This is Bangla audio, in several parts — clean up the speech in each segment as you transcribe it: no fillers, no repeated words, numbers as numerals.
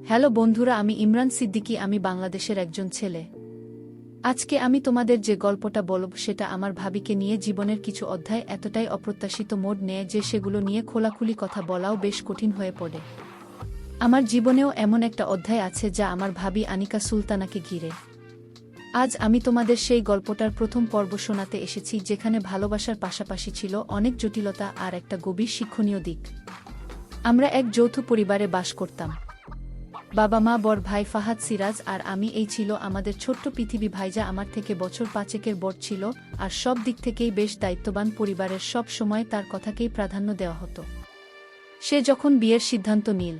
হ্যালো বন্ধুরা, আমি ইমরান সিদ্দিকী। আমি বাংলাদেশের একজন ছেলে। আজকে আমি তোমাদের যে গল্পটা বলব সেটা আমার ভাবিকে নিয়ে। জীবনের কিছু অধ্যায় এতটাই অপ্রত্যাশিত মোড় নেয় যে সেগুলো নিয়ে খোলাখুলি কথা বলাও বেশ কঠিন হয়ে পড়ে। আমার জীবনেও এমন একটা অধ্যায় আছে যা আমার ভাবি আনিকা সুলতানাকে ঘিরে। আজ আমি তোমাদের সেই গল্পটার প্রথম পর্ব শোনাতে এসেছি, যেখানে ভালোবাসার পাশাপাশি ছিল অনেক জটিলতা আর একটা গভীর শিক্ষণীয় দিক। আমরা এক যৌথ পরিবারে বাস করতাম। বাবা মা, বড় ভাই ফাহাদ, সিরাজ আর আমি। এই ছিল আমাদের ছোট্ট পৃথিবী। ভাইজা আমার থেকে বছর 5 বড় ছিল আর সব দিক থেকেই বেশ দায়িত্ববান। পরিবারের সব সময় তার কথাকেই প্রাধান্য দেওয়া হতো। সে যখন বিয়ের সিদ্ধান্ত নিল,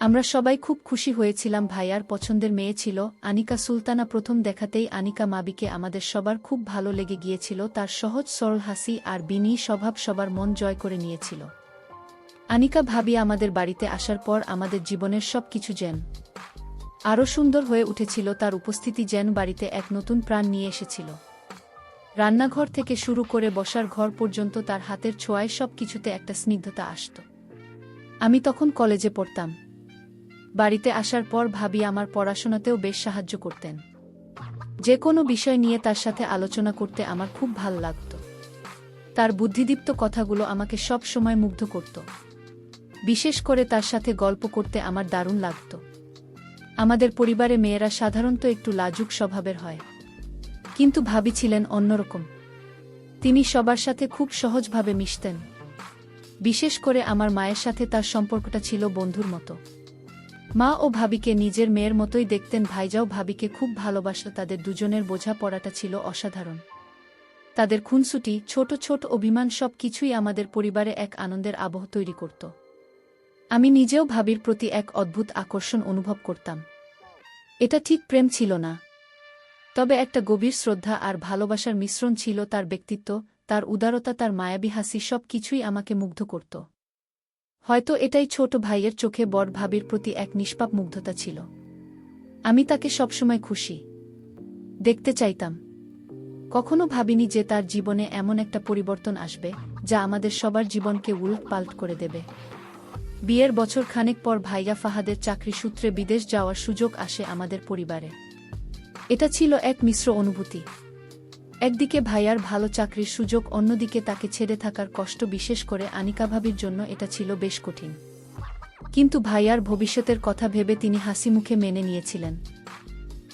আমরা সবাই খুব খুশি হয়েছিলাম। ভাইয়ার পছন্দের মেয়ে ছিল আনিকা সুলতানা। প্রথম দেখাতেই আনিকা মাবিকে আমাদের সবার খুব ভালো লেগে গিয়েছিল। তার সহজ সরল হাসি আর বিনয়ী স্বভাব সবার মন জয় করে নিয়েছিল। আনিকা ভাবি আমাদের বাড়িতে আসার পর আমাদের জীবনের সব কিছু যেন আরও সুন্দর হয়ে উঠেছিল। তার উপস্থিতি যেন বাড়িতে এক নতুন প্রাণ নিয়ে এসেছিল। রান্নাঘর থেকে শুরু করে বসার ঘর পর্যন্ত তার হাতের ছোঁয়ায় সব কিছুতে একটা স্নিগ্ধতা আসত। আমি তখন কলেজে পড়তাম। বাড়িতে আসার পর ভাবি আমার পড়াশোনাতেও বেশ সাহায্য করতেন। যে কোনো বিষয় নিয়ে তার সাথে আলোচনা করতে আমার খুব ভাল লাগত। তার বুদ্ধিদীপ্ত কথাগুলো আমাকে সব সময় মুগ্ধ করত। বিশেষ করে তার সাথে গল্প করতে আমার দারুণ লাগত। আমাদের পরিবারে মেয়েরা সাধারণত একটু লাজুক স্বভাবের হয়, কিন্তু ভাবি ছিলেন অন্যরকম। তিনি সবার সাথে খুব সহজভাবে মিশতেন। বিশেষ করে আমার মায়ের সাথে তার সম্পর্কটা ছিল বন্ধুর মতো। মা ও ভাবিকে নিজের মেয়ের মতোই দেখতেন। ভাইজাও ভাবিকে খুব ভালোবাসত। তাদের দুজনের বোঝাপড়াটা ছিল অসাধারণ। তাদের খুনসুটি, ছোট ছোট অভিমান সব কিছুই আমাদের পরিবারে এক আনন্দের আবহ তৈরি করত। আমি নিজেও ভাবির প্রতি এক অদ্ভুত আকর্ষণ অনুভব করতাম। এটা ঠিক প্রেম ছিল না, তবে একটা গভীর শ্রদ্ধা আর ভালোবাসার মিশ্রণ ছিল। তার ব্যক্তিত্ব, তার উদারতা, তার মায়াবী হাসি সব কিছুই আমাকে মুগ্ধ করত। হয়তো এটাই ছোট ভাইয়ের চোখে বড় ভাবির প্রতি এক নিষ্পাপ মুগ্ধতা ছিল। আমি তাকে সবসময় খুশি দেখতে চাইতাম। কখনো ভাবিনি যে তার জীবনে এমন একটা পরিবর্তন আসবে যা আমাদের সবার জীবনকে উলট-পালট করে দেবে। বিয়ের বছর খানেক পর ভাইয়া ফাহাদের চাকরি সূত্রে বিদেশ যাওয়ার সুযোগ আসে আমাদের পরিবারে। এটা ছিল এক মিশ্র অনুভূতি। একদিকে ভাইয়ার ভালো চাকরির সুযোগ, অন্যদিকে তাকে ছেড়ে থাকার কষ্ট। বিশেষ করে আনিকা ভাবির জন্য এটা ছিল বেশ কঠিন। কিন্তু ভাইয়ার ভবিষ্যতের কথা ভেবে তিনি হাসি মুখে মেনে নিয়েছিলেন।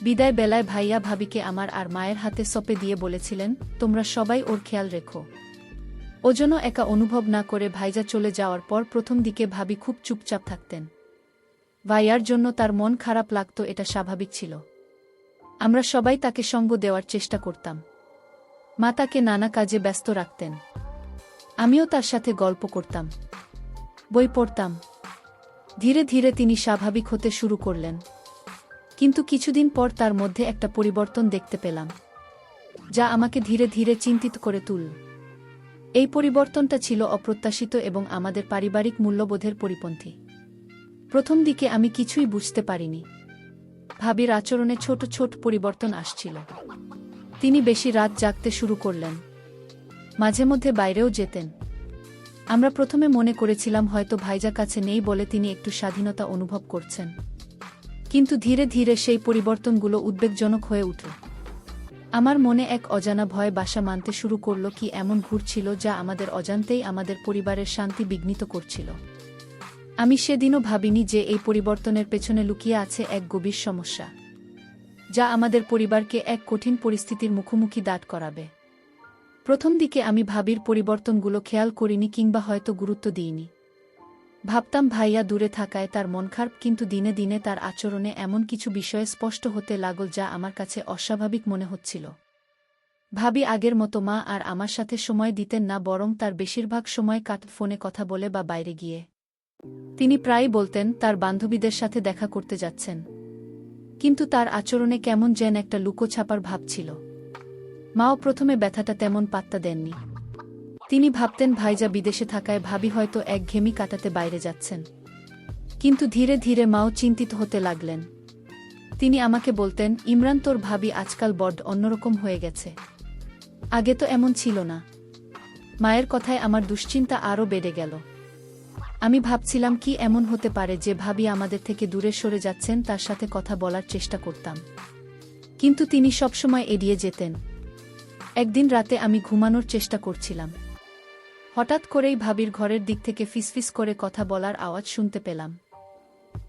বিদায় বেলায় ভাইয়া ভাবিকে আমার আর মায়ের হাতে সঁপে দিয়ে বলেছিলেন, তোমরা সবাই ওর খেয়াল রেখো, ও যেন একা অনুভব না করে। ভাইজা চলে যাওয়ার পর প্রথম দিকে ভাবি খুব চুপচাপ থাকতেন। ভাইয়ার জন্য তার মন খারাপ লাগত, এটা স্বাভাবিক ছিল। আমরা সবাই তাকে সঙ্গ দেওয়ার চেষ্টা করতাম। মা তাকে নানা কাজে ব্যস্ত রাখতেন। আমিও তার সাথে গল্প করতাম, বই পড়তাম। ধীরে ধীরে তিনি স্বাভাবিক হতে শুরু করলেন। কিন্তু কিছুদিন পর তার মধ্যে একটা পরিবর্তন দেখতে পেলাম, যা আমাকে ধীরে ধীরে চিন্তিত করে তুলল। এই পরিবর্তনটা ছিল অপ্রত্যাশিত এবং আমাদের পারিবারিক মূল্যবোধের পরিপন্থী। প্রথম দিকে আমি কিছুই বুঝতে পারিনি। ভাবির আচরণে ছোট ছোট পরিবর্তন আসছিল। তিনি বেশি রাত জাগতে শুরু করলেন, মাঝে মধ্যে বাইরেও যেতেন। আমরা প্রথমে মনে করেছিলাম হয়তো ভাইজা কাছে নেই বলে তিনি একটু স্বাধীনতা অনুভব করছেন। কিন্তু ধীরে ধীরে সেই পরিবর্তনগুলো উদ্বেগজনক হয়ে উঠল। আমার মনে এক অজানা ভয় বাসা মানতে শুরু করল। কি এমন ঘুরছিল যা আমাদের অজান্তেই আমাদের পরিবারের শান্তি বিঘ্নিত করছিল? আমি সেদিনও ভাবিনি যে এই পরিবর্তনের পেছনে লুকিয়ে আছে এক গভীর সমস্যা, যা আমাদের পরিবারকে এক কঠিন পরিস্থিতির মুখোমুখি দাঁড় করাবে। প্রথম দিকে আমি ভাবির পরিবর্তনগুলো খেয়াল করিনি কিংবা হয়তো গুরুত্ব দিইনি। ভাবতাম ভাইয়া দূরে থাকায় তার মন খারাপ, কিন্তু দিনে দিনে তার আচরণে এমন কিছু বিষয়ে স্পষ্ট হতে লাগল যা আমার কাছে অস্বাভাবিক মনে হচ্ছিল। ভাবি আগের মতো মা আর আমার সাথে সময় দিতেন না, বরং তার বেশিরভাগ সময় ফোনে কথা বলে বা বাইরে গিয়ে। তিনি প্রায়ই বলতেন তার বান্ধবীদের সাথে দেখা করতে যাচ্ছেন, কিন্তু তার আচরণে কেমন যেন একটা লুকোছাপার ভাব ছিল। মাও প্রথমে ব্যথাটা তেমন পাত্তা দেননি। তিনি ভাবতেন ভাইজা বিদেশে থাকায় ভাবি হয়তো একঘেয়েমি কাটাতে বাইরে যাচ্ছেন। কিন্তু ধীরে ধীরে মাও চিন্তিত হতে লাগলেন। তিনি আমাকে বলতেন, ইমরান, তোর ভাবি আজকাল বড্ড অন্যরকম হয়ে গেছে, আগে তো এমন ছিল না। মায়ের কথায় আমার দুশ্চিন্তা আরও বেড়ে গেল। আমি ভাবছিলাম কি এমন হতে পারে যে ভাবি আমাদের থেকে দূরে সরে যাচ্ছেন, তার সাথে কথা বলার চেষ্টা করতাম। কিন্তু তিনি সবসময় এড়িয়ে যেতেন। একদিন রাতে আমি ঘুমানোর চেষ্টা করছিলাম। হঠাৎ করেই ভাবির ঘরের দিক থেকে ফিসফিস করে কথা বলার আওয়াজ শুনতে পেলাম।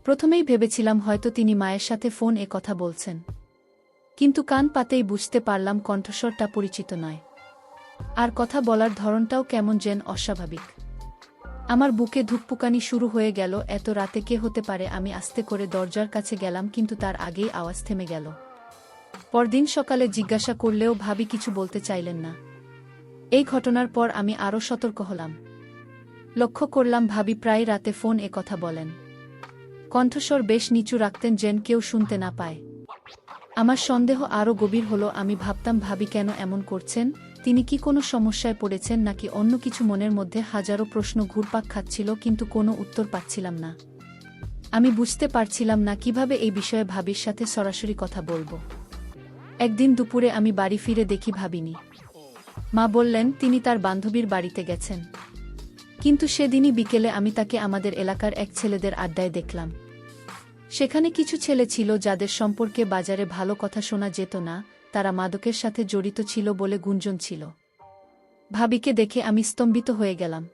প্রথমেই ভেবেছিলাম হয়তো তিনি মায়ের সাথে কথা বলছেন। কিন্তু কান পাতেই বুঝতে পারলাম কণ্ঠস্বরটা পরিচিত নয়। আর কথা বলার ধরনটাও কেমন যেন অস্বাভাবিক। আমার বুকে ধুকপুকানি শুরু হয়ে গেল। এত রাতে কে হতে পারে? আমি আস্তে করে দরজার কাছে গেলাম, কিন্তু তার আগেই আওয়াজ থেমে গেল। পরদিন সকালে জিজ্ঞাসা করলেও ভাবি কিছু বলতে চাইলেন না। এই ঘটনার পর আমি আরও সতর্ক হলাম। লক্ষ্য করলাম ভাবি প্রায় রাতে কথা বলেন। কণ্ঠস্বর বেশ নিচু রাখতেন, যেন কেউ শুনতে না পায়। আমার সন্দেহ আরও গভীর হলো। আমি ভাবতাম ভাবি কেন এমন করছেন? তিনি কি কোনো সমস্যায় পড়েছেন নাকি অন্য কিছু? মনের মধ্যে হাজারো প্রশ্ন ঘুরপাক খাচ্ছিল, কিন্তু কোনো উত্তর পাচ্ছিলাম না। আমি বুঝতে পারছিলাম না কিভাবে এই বিষয়ে ভাবির সাথে সরাসরি কথা বলবো। একদিন দুপুরে আমি বাড়ি ফিরে দেখি ভাবিনি। মা বললেন তিনি তার বান্ধবীর বাড়িতে গেছেন। কিন্তু সেদিনই বিকেলে আমি তাকে আমাদের এলাকার এক ছেলেদের আড্ডায় দেখলাম। সেখানে কিছু ছেলে ছিল যাদের সম্পর্কে বাজারে ভালো কথা শোনা যেত না। তারা মাদকের সাথে জড়িত ছিল বলে গুঞ্জন ছিল। ভাবিকে দেখে আমি স্তম্ভিত হয়ে গেলাম।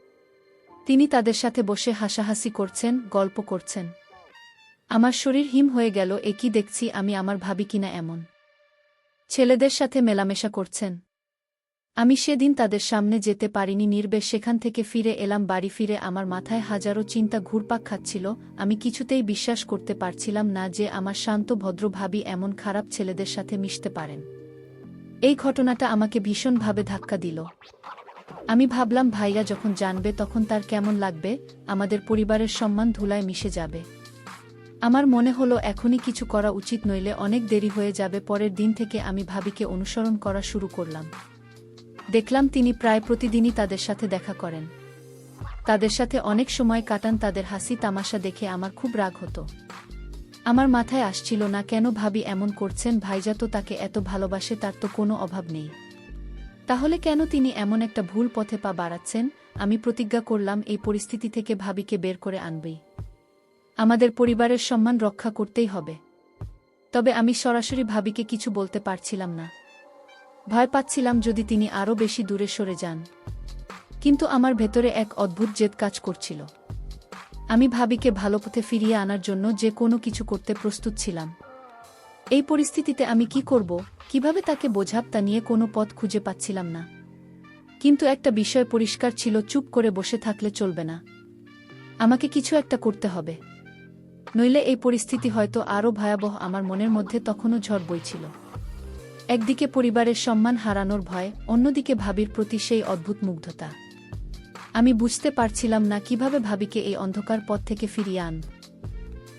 তিনি তাদের সাথে বসে হাসাহাসি করছেন, গল্প করছেন। আমার শরীর হিম হয়ে গেল। এ কি দেখছি আমি? আমার ভাবি কিনা এমন ছেলেদের সাথে মেলামেশা করছেন। আমি সেদিন তাদের সামনে যেতে পারিনি। নির্বেশ সেখান থেকে ফিরে এলাম। বাড়ি ফিরে আমার মাথায় হাজারো চিন্তা ঘুরপাক খাচ্ছিল। আমি কিছুতেই বিশ্বাস করতে পারছিলাম না যে আমার শান্ত ভদ্র ভাবি এমন খারাপ ছেলেদের সাথে মিশতে পারেন। এই ঘটনাটা আমাকে ভীষণভাবে ধাক্কা দিল। আমি ভাবলাম ভাইয়া যখন জানবে তখন তার কেমন লাগবে? আমাদের পরিবারের সম্মান ধুলায় মিশে যাবে। আমার মনে হলো এখনই কিছু করা উচিত, নইলে অনেক দেরি হয়ে যাবে। পরের দিন থেকে আমি ভাবিকে অনুসরণ করা শুরু করলাম। দেখলাম তিনি প্রায় প্রতিদিনই তাদের সাথে দেখা করেন, তাদের সাথে অনেক সময় কাটান। তাদের হাসি তামাশা দেখে আমার খুব রাগ হতো। আমার মাথায় আসছিল না কেন ভাবি এমন করছেন। ভাইজা তো তাকে এত ভালোবাসে, তার তো কোনো অভাব নেই। তাহলে কেন তিনি এমন একটা ভুল পথে পা বাড়াচ্ছেন? আমি প্রতিজ্ঞা করলাম এই পরিস্থিতি থেকে ভাবিকে বের করে আনবই। আমাদের পরিবারের সম্মান রক্ষা করতেই হবে। তবে আমি সরাসরি ভাবিকে কিছু বলতে পারছিলাম না। ভয় পাচ্ছিলাম যদি তিনি আরও বেশি দূরে সরে যান। কিন্তু আমার ভেতরে এক অদ্ভুত জেদ কাজ করছিল। আমি ভাবিকে ভালো পথে ফিরিয়ে আনার জন্য যে কোনো কিছু করতে প্রস্তুত ছিলাম। এই পরিস্থিতিতে আমি কি করব, কিভাবে তাকে বোঝাব, তা নিয়ে কোনো পথ খুঁজে পাচ্ছিলাম না। কিন্তু একটা বিষয় পরিষ্কার ছিল, চুপ করে বসে থাকলে চলবে না। আমাকে কিছু একটা করতে হবে, নইলে এই পরিস্থিতি হয়তো আরও ভয়াবহ। আমার মনের মধ্যে তখনও ঝড় বইছিল। একদিকে পরিবারের সম্মান হারানোর ভয়, অন্যদিকে ভাবির প্রতি সেই অদ্ভুত মুগ্ধতা। আমি বুঝতে পারছিলাম না কিভাবে ভাবিকে এই অন্ধকার পথ থেকে ফিরিয়ে আন।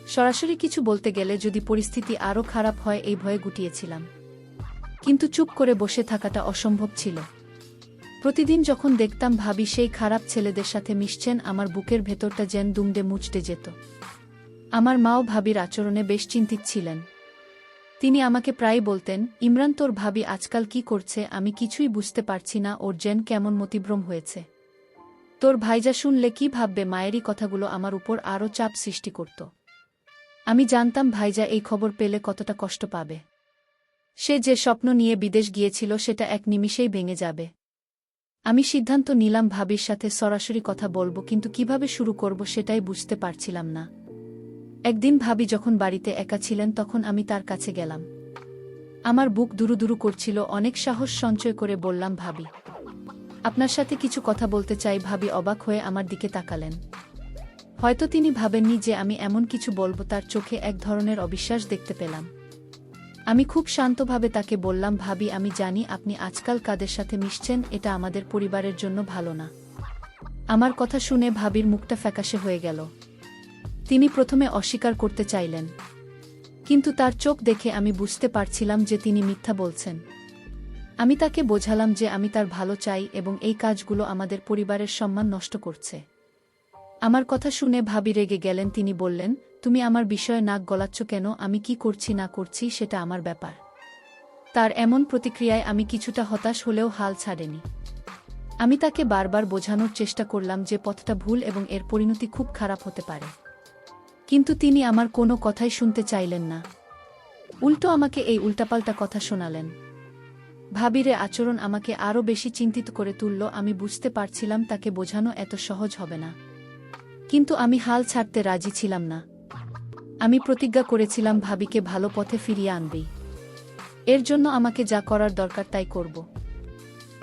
সরাসরি কিছু বলতে গেলে যদি পরিস্থিতি আরও খারাপ হয়, এই ভয়ে গুটিয়েছিলাম। কিন্তু চুপ করে বসে থাকাটা অসম্ভব ছিল। প্রতিদিন যখন দেখতাম ভাবি সেই খারাপ ছেলেদের সাথে মিশছেন, আমার বুকের ভেতরটা যেন দুমড়ে মুচড়ে যেত। আমার মাও ভাবির আচরণে বেশ চিন্তিত ছিলেন। তিনি আমাকে প্রায় বলতেন, ইমরান তোর ভাবি আজকাল কি করছে? আমি কিছুই বুঝতে পারছি না, ওর যেন কেমন মতিভ্রম হয়েছে। তোর ভাইজা শুনলে কি ভাববে? মায়েরই কথাগুলো আমার উপর আরও চাপ সৃষ্টি করত। আমি জানতাম ভাইজা এই খবর পেলে কতটা কষ্ট পাবে। সে যে স্বপ্ন নিয়ে বিদেশ গিয়েছিল সেটা এক নিমিষেই ভেঙে যাবে। আমি সিদ্ধান্ত নিলাম ভাবির সাথে সরাসরি কথা বলবো, কিন্তু কিভাবে শুরু করব সেটাই বুঝতে পারছিলাম না। একদিন ভাবি যখন বাড়িতে একা ছিলেন তখন আমি তার কাছে গেলাম। আমার বুক দুরুদুরু করছিল। অনেক সাহস সঞ্চয় করে বললাম, ভাবি আপনার সাথে কিছু কথা বলতে চাই। ভাবি অবাক হয়ে আমার দিকে তাকালেন। হয়তো তিনি ভাবেননি যে আমি এমন কিছু বলবো। তার চোখে এক ধরনের অবিশ্বাস দেখতে পেলাম। আমি খুব শান্তভাবে তাকে বললাম, ভাবি আমি জানি আপনি আজকাল কাদের সাথে মিশছেন, এটা আমাদের পরিবারের জন্য ভালো না। আমার কথা শুনে ভাবির মুখটা ফ্যাকাশে হয়ে গেল। তিনি প্রথমে অস্বীকার করতে চাইলেন, কিন্তু তার চোখ দেখে আমি বুঝতে পারছিলাম যে তিনি মিথ্যা বলছেন। আমি তাকে বোঝালাম যে আমি তার ভালো চাই এবং এই কাজগুলো আমাদের পরিবারের সম্মান নষ্ট করছে। আমার কথা শুনে ভাবি রেগে গেলেন। তিনি বললেন, তুমি আমার বিষয়ে নাক গলাচ্ছ কেন? আমি কি করছি না করছি সেটা আমার ব্যাপার। তার এমন প্রতিক্রিয়ায় আমি কিছুটা হতাশ হলেও হাল ছাড়েনি। আমি তাকে বারবার বোঝানোর চেষ্টা করলাম যে পথটা ভুল এবং এর পরিণতি খুব খারাপ হতে পারে। কিন্তু তিনি আমার কোনো কথাই শুনতে চাইলেন না। উল্টো আমাকে এই উল্টাপাল্টা কথা শোনালেন। ভাবির আচরণ আমাকে আরও বেশি চিন্তিত করে তুলল। আমি বুঝতে পারছিলাম তাকে বোঝানো এত সহজ হবে না। কিন্তু আমি হাল ছাড়তে রাজি ছিলাম না। আমি প্রতিজ্ঞা করেছিলাম ভাবিকে ভালো পথে ফিরিয়ে আনবেই। এর জন্য আমাকে যা করার দরকার তাই করব।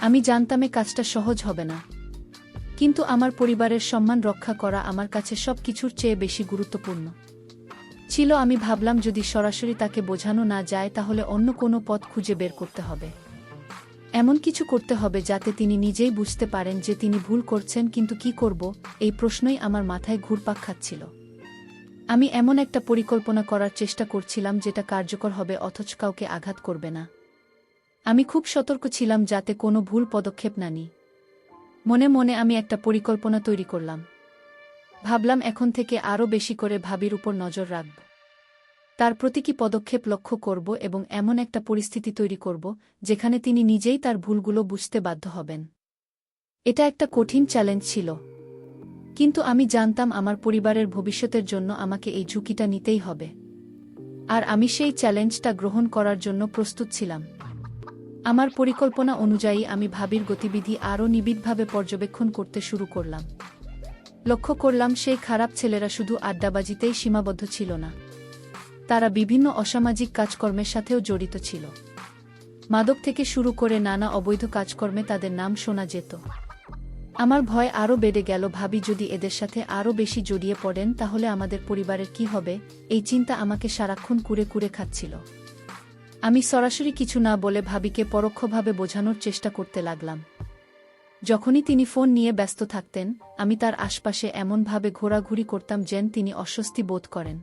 আমি জানতাম এই কাজটা সহজ হবে না, কিন্তু আমার পরিবারের সম্মান রক্ষা করা আমার কাছে সব কিছুর চেয়ে বেশি গুরুত্বপূর্ণ ছিল। আমি ভাবলাম যদি সরাসরি তাকে বোঝানো না যায় তাহলে অন্য কোনো পথ খুঁজে বের করতে হবে। এমন কিছু করতে হবে যাতে তিনি নিজেই বুঝতে পারেন যে তিনি ভুল করছেন। কিন্তু কি করব, এই প্রশ্নই আমার মাথায় ঘুরপাক খাচ্ছিল। আমি এমন একটা পরিকল্পনা করার চেষ্টা করছিলাম যেটা কার্যকর হবে অথচ কাউকে আঘাত করবে না। আমি খুব সতর্ক ছিলাম যাতে কোনো ভুল পদক্ষেপ না নিই। মনে মনে আমি একটা পরিকল্পনা তৈরি করলাম। ভাবলাম এখন থেকে আরও বেশি করে ভাবির উপর নজর রাখব। তার প্রতীকী পদক্ষেপ লক্ষ্য করব এবং এমন একটা পরিস্থিতি তৈরি করব যেখানে তিনি নিজেই তার ভুলগুলো বুঝতে বাধ্য হবেন। এটা একটা কঠিন চ্যালেঞ্জ ছিল, কিন্তু আমি জানতাম আমার পরিবারের ভবিষ্যতের জন্য আমাকে এই ঝুঁকিটা নিতেই হবে। আর আমি সেই চ্যালেঞ্জটা গ্রহণ করার জন্য প্রস্তুত ছিলাম। আমার পরিকল্পনা অনুযায়ী আমি ভাবির গতিবিধি আরও নিবিড়ভাবে পর্যবেক্ষণ করতে শুরু করলাম। লক্ষ্য করলাম সেই খারাপ ছেলেরা শুধু আড্ডাবাজিতেই সীমাবদ্ধ ছিল না, তারা বিভিন্ন অসামাজিক কাজকর্মের সাথেও জড়িত ছিল। মাদক থেকে শুরু করে নানা অবৈধ কাজকর্মে তাদের নাম শোনা যেত। আমার ভয় আরও বেড়ে গেল। ভাবি যদি এদের সাথে আরও বেশি জড়িয়ে পড়েন তাহলে আমাদের পরিবারের কি হবে, এই চিন্তা আমাকে সারাক্ষণ কুরে কুরে খাচ্ছিল। আমি সরাসরি কিছু না বলে ভাবিকে পরোক্ষভাবে বোঝানোর চেষ্টা করতে লাগলাম। যখনই তিনি ফোন নিয়ে ব্যস্ত থাকতেন, আমি তার আশপাশে এমনভাবে ঘোরাঘুরি করতাম যেন তিনি অস্বস্তি বোধ করেন।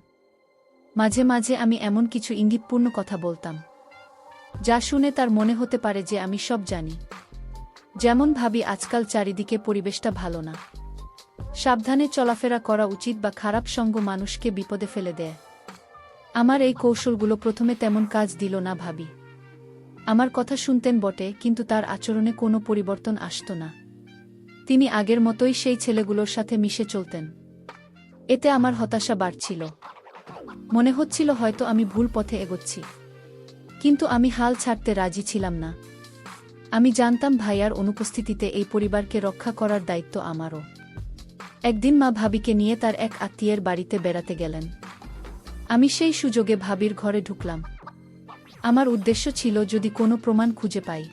মাঝে মাঝে আমি এমন কিছু ইঙ্গিতপূর্ণ কথা বলতাম যা শুনে তার মনে হতে পারে যে আমি সব জানি। যেমন, ভাবি আজকাল চারিদিকে পরিবেশটা ভালো না, সাবধানে চলাফেরা করা উচিত বা খারাপ সঙ্গ মানুষকে বিপদে ফেলে দেয়। আমার এই কৌশলগুলো প্রথমে তেমন কাজ দিল না। ভাবি আমার কথা শুনতেন বটে, কিন্তু তার আচরণে কোনো পরিবর্তন আসত না। তিনি আগের মতোই সেই ছেলেগুলোর সাথে মিশে চলতেন। এতে আমার হতাশা বাড়ছিল। মনে হচ্ছিল হয়তো আমি ভুল পথে এগোচ্ছি, কিন্তু আমি হাল ছাড়তে রাজি ছিলাম না। আমি জানতাম ভাইয়ার অনুপস্থিতিতে এই পরিবারকে রক্ষা করার দায়িত্ব আমারও। একদিন মা ভাবিকে নিয়ে তার এক আত্মীয়ের বাড়িতে বেড়াতে গেলেন। আমি সেই সুযোগে ভাবির ঘরে ঢুকলাম। আমার উদ্দেশ্য ছিল যদি কোনো প্রমাণ খুঁজে পাই।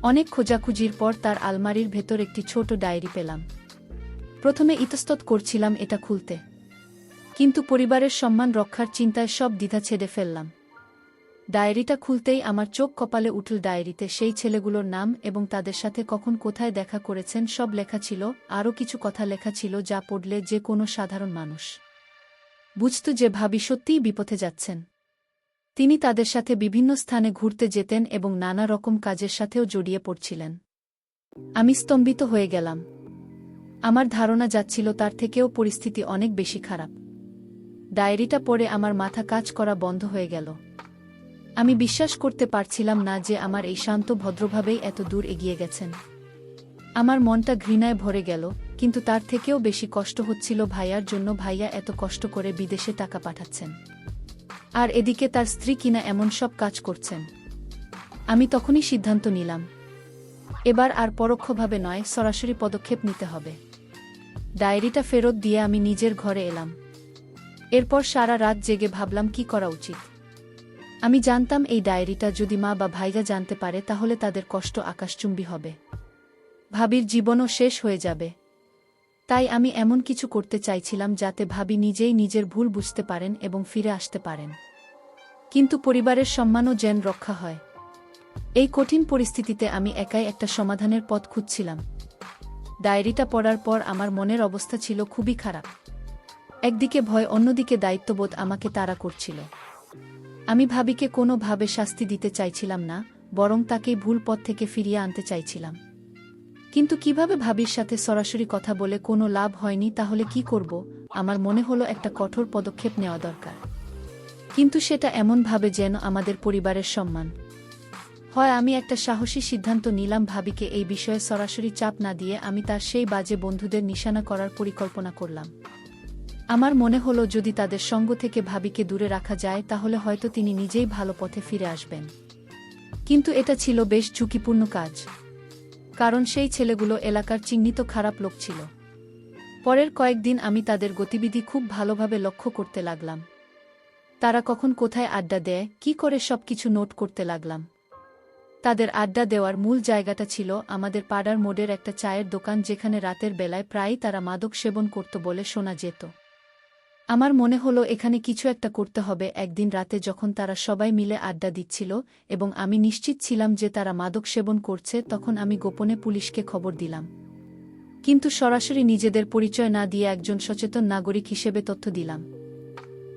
অনেক খোঁজাখুঁজির পর তার আলমারির ভেতর একটি ছোট ডায়েরি পেলাম। প্রথমে ইতস্তত করছিলাম এটা খুলতে, কিন্তু পরিবারের সম্মান রক্ষার চিন্তায় সব দ্বিধা ছেড়ে ফেললাম। ডায়েরিটা খুলতেই আমার চোখ কপালে উঠল। ডায়েরিতে সেই ছেলেগুলোর নাম এবং তাদের সাথে কখন কোথায় দেখা করেছেন সব লেখা ছিল। আরও কিছু কথা লেখা ছিল যা পড়লে যে কোনো সাধারণ মানুষ বুঝত যে ভাবি সত্যিই বিপথে যাচ্ছেন। তিনি তাদের সাথে বিভিন্ন স্থানে ঘুরতে যেতেন এবং নানা রকম কাজের সাথেও জড়িয়ে পড়ছিলেন। আমি স্তম্ভিত হয়ে গেলাম। আমার ধারণা যাচ্ছিল তার থেকেও পরিস্থিতি অনেক বেশি খারাপ। ডায়েরিটা পড়ে আমার মাথা কাজ করা বন্ধ হয়ে গেল। আমি বিশ্বাস করতে পারছিলাম না যে আমার এই শান্ত ভদ্রভাবেই এত দূর এগিয়ে গেছেন। আমার মনটা ঘৃণায় ভরে গেল, কিন্তু তার থেকেও বেশি কষ্ট হচ্ছিল ভাইয়ার জন্য। ভাইয়া এত কষ্ট করে বিদেশে টাকা পাঠাচ্ছেন, আর এদিকে তার স্ত্রী কিনা এমন সব কাজ করছেন। আমি তখনই সিদ্ধান্ত নিলাম, এবার আর পরোক্ষভাবে নয়, সরাসরি পদক্ষেপ নিতে হবে। ডায়েরিটা ফেরত দিয়ে আমি নিজের ঘরে এলাম। এরপর সারা রাত জেগে ভাবলাম কি করা উচিত। আমি জানতাম এই ডায়েরিটা যদি মা বা ভাইয়া জানতে পারে তাহলে তাদের কষ্ট আকাশচুম্বী হবে, ভাবির জীবনও শেষ হয়ে যাবে। তাই আমি এমন কিছু করতে চাইছিলাম যাতে ভাবি নিজেই নিজের ভুল বুঝতে পারেন এবং ফিরে আসতে পারেন, কিন্তু পরিবারের সম্মানও যেন রক্ষা হয়। এই কঠিন পরিস্থিতিতে আমি একাই একটা সমাধানের পথ খুঁজছিলাম। ডায়েরিটা পড়ার পর আমার মনের অবস্থা ছিল খুবই খারাপ। একদিকে ভয়, অন্যদিকে দায়িত্ববোধ আমাকে তাড়া করছিল। আমি ভাবিকে কোনোভাবে শাস্তি দিতে চাইছিলাম না, বরং তাকেই ভুল পথ থেকে ফিরিয়ে আনতে চাইছিলাম। কিন্তু কিভাবে? ভাবির সাথে সরাসরি কথা বলে কোনো লাভ হয়নি, তাহলে কি করব? আমার মনে হলো একটা কঠোর পদক্ষেপ নেওয়া দরকার, কিন্তু সেটা এমনভাবে যেন আমাদের পরিবারের সম্মান হয় আমি একটা সাহসী সিদ্ধান্ত নিলাম, ভাবিকে এই বিষয়ে সরাসরি চাপ না দিয়ে আমি তার সেই বাজে বন্ধুদের নিশানা করার পরিকল্পনা করলাম। আমার মনে হলো যদি তাদের সঙ্গ থেকে ভাবিকে দূরে রাখা যায় তাহলে হয়তো তিনি নিজেই ভালো পথে ফিরে আসবেন। কিন্তু এটা ছিল বেশ ঝুঁকিপূর্ণ কাজ, কারণ সেই ছেলেগুলো এলাকার চিহ্নিত খারাপ লোক ছিল। পরের কয়েকদিন আমি তাদের গতিবিধি খুব ভালোভাবে লক্ষ্য করতে লাগলাম। তারা কখন কোথায় আড্ডা দেয়, কি করে সবকিছু নোট করতে লাগলাম। তাদের আড্ডা দেওয়ার মূল জায়গাটা ছিল আমাদের পাড়ার মোড়ের একটা চায়ের দোকান, যেখানে রাতের বেলায় প্রায়ই তারা মাদক সেবন করত বলে শোনা যেত। আমার মনে হলো এখানে কিছু একটা করতে হবে। একদিন রাতে যখন তারা সবাই মিলে আড্ডা দিচ্ছিল এবং আমি নিশ্চিত ছিলাম যে তারা মাদক সেবন করছে, তখন আমি গোপনে পুলিশকে খবর দিলাম। কিন্তু সরাসরি নিজেদের পরিচয় না দিয়ে একজন সচেতন নাগরিক হিসেবে তথ্য দিলাম।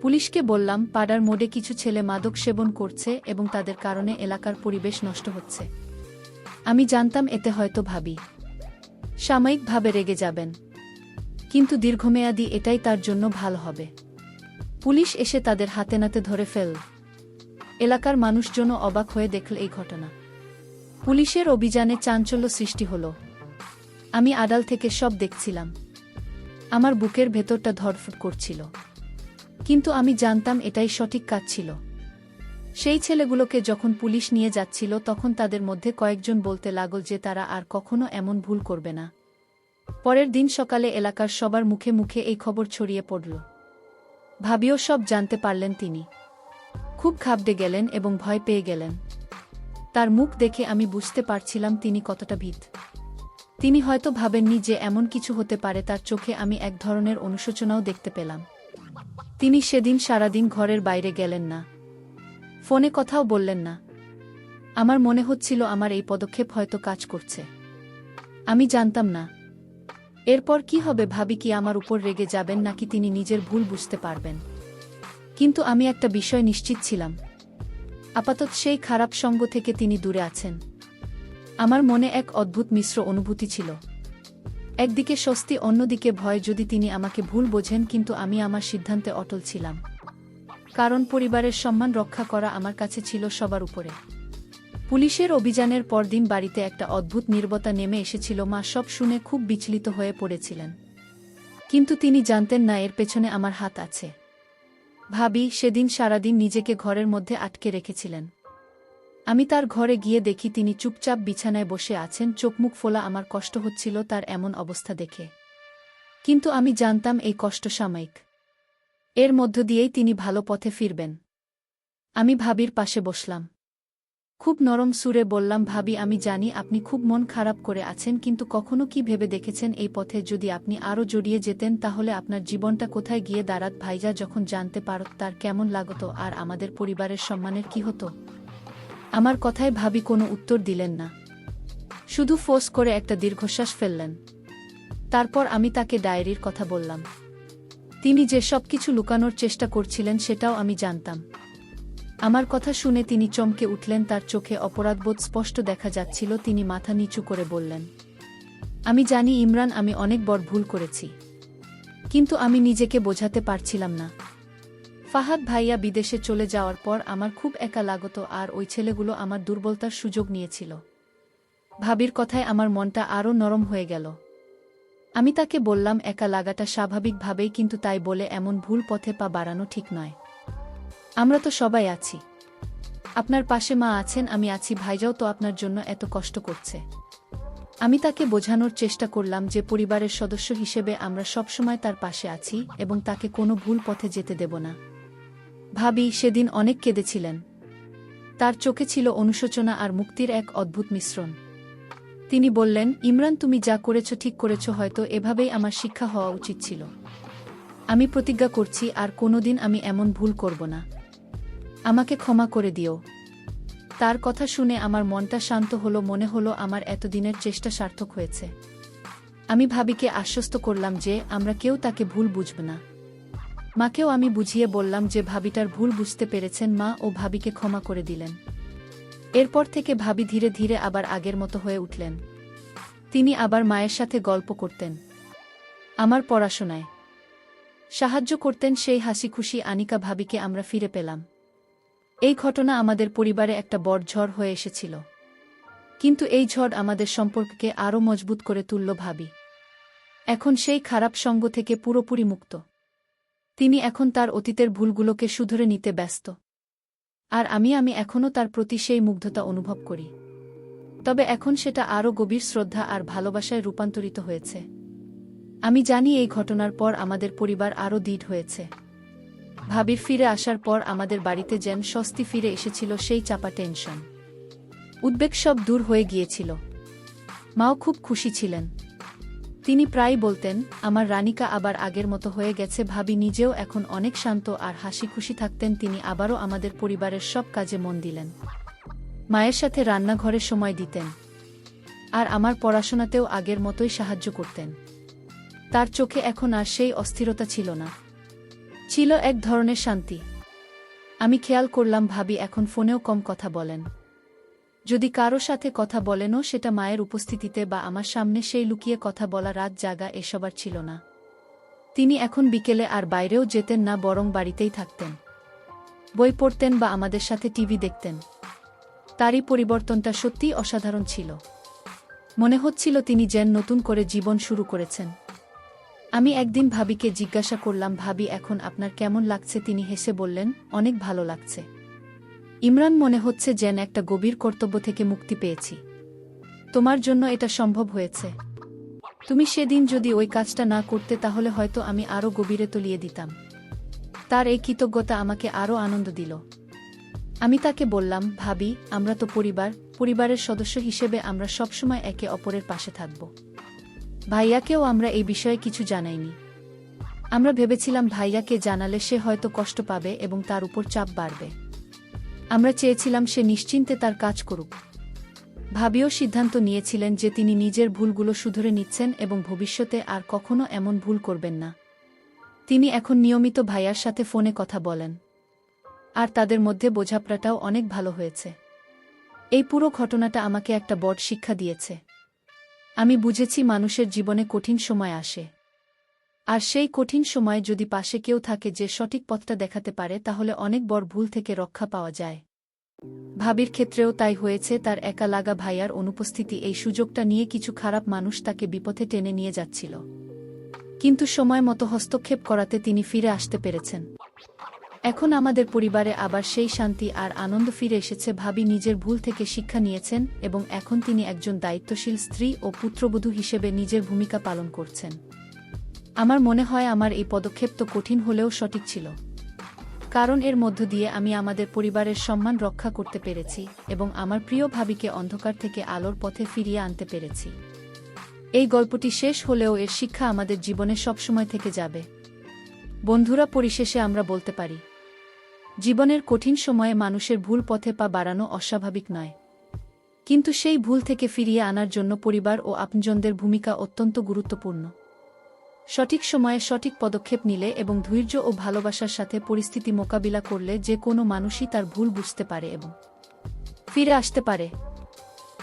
পুলিশকে বললাম পাড়ার মোড়ে কিছু ছেলে মাদক সেবন করছে এবং তাদের কারণে এলাকার পরিবেশ নষ্ট হচ্ছে। আমি জানতাম এতে হয়তো ভাবি সাময়িকভাবে রেগে যাবেন, কিন্তু দীর্ঘমেয়াদী এটাই তার জন্য ভালো হবে। পুলিশ এসে তাদের হাতে নাতে ধরে ফেল। এলাকার মানুষজনও অবাক হয়ে দেখল এই ঘটনা। পুলিশের অভিযানে চাঞ্চল্য সৃষ্টি হল। আমি আড়াল থেকে সব দেখছিলাম। আমার বুকের ভেতরটা ধড়ফড় করছিল, কিন্তু আমি জানতাম এটাই সঠিক কাজ ছিল। সেই ছেলেগুলোকে যখন পুলিশ নিয়ে যাচ্ছিল তখন তাদের মধ্যে কয়েকজন বলতে লাগল যে তারা আর কখনো এমন ভুল করবে না। পরের দিন সকালে এলাকার সবার মুখে মুখে এই খবর ছড়িয়ে পড়ল। ভাবিও সব জানতে পারলেন। তিনি খুব ঘাবড়ে গেলেন এবং ভয় পেয়ে গেলেন। তার মুখ দেখে আমি বুঝতে পারছিলাম তিনি কতটা ভীত। তিনি হয়তো ভাবেননি যে এমন কিছু হতে পারে। তার চোখে আমি এক ধরনের অনুশোচনাও দেখতে পেলাম। তিনি সেদিন সারাদিন ঘরের বাইরে গেলেন না, ফোনে কথাও বললেন না। আমার মনে হচ্ছিল আমার এই পদক্ষেপ হয়তো কাজ করছে। আমি জানতাম না এরপর কি হবে। ভাবি কি আমার উপর রেগে যাবেন নাকি তিনি নিজের ভুল বুঝতে পারবেন। কিন্তু আমি একটা বিষয় নিশ্চিত ছিলাম, আপাতত সেই খারাপ সঙ্গ থেকে তিনি দূরে আছেন। আমার মনে এক অদ্ভুত মিশ্র অনুভূতি ছিল, একদিকে স্বস্তি, অন্যদিকে ভয়। যদি তিনি আমাকে ভুল বোঝেন, কিন্তু আমি আমার সিদ্ধান্তে অটল ছিলাম, কারণ পরিবারের সম্মান রক্ষা করা আমার কাছে ছিল সবার উপরে। পুলিশের অভিযানের পরদিন বাড়িতে একটা অদ্ভুত নীরবতা নেমে এসেছিল। মা সব শুনে খুব বিচলিত হয়ে পড়েছিলেন, কিন্তু তিনি জানতেন না এর পেছনে আমার হাত আছে। ভাবি সেদিন সারাদিন নিজেকে ঘরের মধ্যে আটকে রেখেছিলেন। আমি তার ঘরে গিয়ে দেখি তিনি চুপচাপ বিছানায় বসে আছেন, চোখমুখ ফোলা। আমার কষ্ট হচ্ছিল তার এমন অবস্থা দেখে, কিন্তু আমি জানতাম এই কষ্ট সাময়িক। এর মধ্য দিয়েই তিনি ভালো পথে ফিরবেন। আমি ভাবির পাশে বসলাম, খুব নরম সুরে বললাম, ভাবি আমি জানি আপনি খুব মন খারাপ করে আছেন, কিন্তু কখনো কি ভেবে দেখেছেন এই পথে যদি আপনি আরও জড়িয়ে যেতেন তাহলে আপনার জীবনটা কোথায় গিয়ে দাঁড়াত। ভাইজা যখন জানতে পারত তার কেমন লাগত, আর আমাদের পরিবারের সম্মানের কি হতো। আমার কথায় ভাবি কোনো উত্তর দিলেন না, শুধু ফোঁস করে একটা দীর্ঘশ্বাস ফেললেন। তারপর আমি তাকে ডায়েরির কথা বললাম। তিনি যে সবকিছু লুকানোর চেষ্টা করছিলেন সেটাও আমি জানতাম। আমার কথা শুনে তিনি চমকে উঠলেন, তার চোখে অপরাধবোধ স্পষ্ট দেখা যাচ্ছিল। তিনি মাথা নিচু করে বললেন, আমি জানি ইমরান, আমি অনেক বড় ভুল করেছি, কিন্তু আমি নিজেকে বোঝাতে পারছিলাম না। ফাহাদ ভাইয়া বিদেশে চলে যাওয়ার পর আমার খুব একা লাগতো, আর ওই ছেলেগুলো আমার দুর্বলতার সুযোগ নিয়েছিল। ভাবির কথায় আমার মনটা আরও নরম হয়ে গেল। আমি তাকে বললাম, একা লাগাটা স্বাভাবিকভাবেই, কিন্তু তাই বলে এমন ভুল পথে পা বাড়ানো ঠিক নয়। আমরা তো সবাই আছি, আপনার পাশে মা আছেন, আমি আছি, ভাইজাও তো আপনার জন্য এত কষ্ট করছে। আমি তাকে বোঝানোর চেষ্টা করলাম যে পরিবারের সদস্য হিসেবে আমরা সবসময় তার পাশে আছি এবং তাকে কোনো ভুল পথে যেতে দেব না। ভাবি সেদিন অনেক কেঁদেছিলেন। তার চোখে ছিল অনুশোচনা আর মুক্তির এক অদ্ভুত মিশ্রণ। তিনি বললেন, ইমরান তুমি যা করেছ ঠিক করেছ, হয়তো এভাবেই আমার শিক্ষা হওয়া উচিত ছিল। আমি প্রতিজ্ঞা করছি আর কোনোদিন আমি এমন ভুল করব না। আমাকে ক্ষমা করে দিও। তার কথা শুনে আমার মনটা শান্ত হলো, মনে হলো আমার এতদিনের চেষ্টা সার্থক হয়েছে। আমি ভাবিকে আশ্বস্ত করলাম যে আমরা কেউ তাকে ভুল বুঝব না। মাকেও আমি বুঝিয়ে বললাম যে ভাবিটার ভুল বুঝতে পেরেছেন মা, ও ভাবিকে ক্ষমা করে দিলেন। এরপর থেকে ভাবি ধীরে ধীরে আবার আগের মতো হয়ে উঠলেন। তিনি আবার মায়ের সাথে গল্প করতেন, আমার পড়াশোনায় সাহায্য করতেন। সেই হাসি খুশি আনিকা ভাবিকে আমরা ফিরে পেলাম। এই ঘটনা আমাদের পরিবারে একটা বড় ঝড় হয়ে এসেছিল। কিন্তু এই ঝড় আমাদের সম্পর্ককে আরও মজবুত করে তুলল ভাবি। এখন সেই খারাপ সঙ্গ থেকে পুরোপুরি মুক্ত। তিনি এখন তার অতীতের ভুলগুলোকে শুধরে নিতে ব্যস্ত। আর আমি এখনও তার প্রতি সেই মুগ্ধতা অনুভব করি। তবে এখন সেটা আরও গভীর শ্রদ্ধা আর ভালোবাসায় রূপান্তরিত হয়েছে। আমি জানি এই ঘটনার পর আমাদের পরিবার আরও দৃঢ় হয়েছে। ভাবির ফিরে আসার পর আমাদের বাড়িতে যেন স্বস্তি ফিরে এসেছিল, সেই চাপা টেনশন, উদ্বেগ সব দূর হয়ে গিয়েছিল। মাও খুব খুশি ছিলেন। তিনি প্রায়ই বলতেন, আমার রানিকা আবার আগের মতো হয়ে গেছে। ভাবি নিজেও এখন অনেক শান্ত আর হাসি খুশি থাকতেন। তিনি আবারও আমাদের পরিবারের সব কাজে মন দিলেন। মায়ের সাথে রান্নাঘরে সময় দিতেন। আর আমার পড়াশোনাতেও আগের মতোই সাহায্য করতেন। তার চোখে এখন আর সেই অস্থিরতা ছিল না, ছিল এক ধরনের শান্তি। আমি খেয়াল করলাম ভাবি এখন ফোনেও কম কথা বলেন। যদি কারো সাথে কথা বলেনও সেটা মায়ের উপস্থিতিতে বা আমার সামনে, সেই লুকিয়ে কথা বলা, রাত জাগা এসব আর ছিল না। তিনি এখন বিকেলে আর বাইরেও যেতেন না, বরং বাড়িতেই থাকতেন, বই পড়তেন বা আমাদের সাথে টিভি দেখতেন। তারই পরিবর্তনটা সত্যিই অসাধারণ ছিল। মনে হচ্ছিল তিনি যেন নতুন করে জীবন শুরু করেছেন। আমি একদিন ভাবিকে জিজ্ঞাসা করলাম, ভাবি এখন আপনার কেমন লাগছে? তিনি হেসে বললেন, অনেক ভালো লাগছে ইমরান, মনে হচ্ছে যেন একটা গভীর কর্তব্য থেকে মুক্তি পেয়েছি। তোমার জন্য এটা সম্ভব হয়েছে। তুমি সেদিন যদি ওই কাজটা না করতে তাহলে হয়তো আমি আরও গভীরে তলিয়ে দিতাম। তার এই কৃতজ্ঞতা আমাকে আরও আনন্দ দিল। আমি তাকে বললাম, ভাবি আমরা তো পরিবারের সদস্য হিসেবে আমরা সবসময় একে অপরের পাশে থাকব। ভাইয়াকেও আমরা এই বিষয়ে কিছু জানাইনি। আমরা ভেবেছিলাম ভাইয়াকে জানালে সে হয়তো কষ্ট পাবে এবং তার উপর চাপ বাড়বে। আমরা চেয়েছিলাম সে নিশ্চিন্তে তার কাজ করুক। ভাবিও সিদ্ধান্ত নিয়েছিলেন যে তিনি নিজের ভুলগুলো শুধরে নিচ্ছেন এবং ভবিষ্যতে আর কখনো এমন ভুল করবেন না। তিনি এখন নিয়মিত ভাইয়ার সাথে ফোনে কথা বলেন। আর তাদের মধ্যে বোঝাপড়াটাও অনেক ভালো হয়েছে। এই পুরো ঘটনাটা আমাকে একটা বড় শিক্ষা দিয়েছে। আমি বুঝেছি মানুষের জীবনে কঠিন সময় আসে। আর সেই কঠিন সময়ে যদি পাশে কেউ থাকে যে সঠিক পথটা দেখাতে পারে, তাহলে অনেক বড় ভুল থেকে রক্ষা পাওয়া যায়। ভাবির ক্ষেত্রেও তাই হয়েছে। তার একা লাগা ভাইয়ার অনুপস্থিতি, এই সুযোগটা নিয়ে কিছু খারাপ মানুষ তাকে বিপথে টেনে নিয়ে যাচ্ছিল। কিন্তু সময় মতো হস্তক্ষেপ করাতে তিনি ফিরে আসতে পেরেছেন। এখন আমাদের পরিবারে আবার সেই শান্তি আর আনন্দ ফিরে এসেছে। ভাবি নিজের ভুল থেকে শিক্ষা নিয়েছেন এবং এখন তিনি একজন দায়িত্বশীল স্ত্রী ও পুত্রবধূ হিসেবে নিজের ভূমিকা পালন করছেন। আমার মনে হয় আমার এই পদক্ষেপ তো কঠিন হলেও সঠিক ছিল, কারণ এর মধ্য দিয়ে আমি আমাদের পরিবারের সম্মান রক্ষা করতে পেরেছি এবং আমার প্রিয় ভাবিকে অন্ধকার থেকে আলোর পথে ফিরিয়ে আনতে পেরেছি। এই গল্পটি শেষ হলেও এর শিক্ষা আমাদের জীবনে সবসময় থেকে যাবে। বন্ধুরা, পরিশেষে আমরা বলতে পারি, জীবনের কঠিন সময়ে মানুষের ভুল পথে পা বাড়ানো অস্বাভাবিক নয়, কিন্তু সেই ভুল থেকে ফিরিয়ে আনার জন্য পরিবার ও আপনজনদের ভূমিকা অত্যন্ত গুরুত্বপূর্ণ। সঠিক সময়ে সঠিক পদক্ষেপ নিলে এবং ধৈর্য ও ভালোবাসার সাথে পরিস্থিতি মোকাবিলা করলে যে কোনো মানুষই তার ভুল বুঝতে পারে এবং ফিরে আসতে পারে।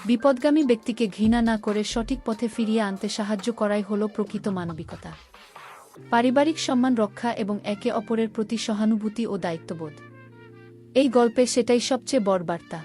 বিপদগামী ব্যক্তিকে ঘৃণা না করে সঠিক পথে ফিরিয়ে আনতে সাহায্য করাই হলো প্রকৃত মানবিকতা, পারিবারিক সম্মান রক্ষা এবং একে অপরের প্রতি সহানুভূতি ও দায়িত্ববোধ। এই গল্পে সেটাই সবচেয়ে বড় বার্তা।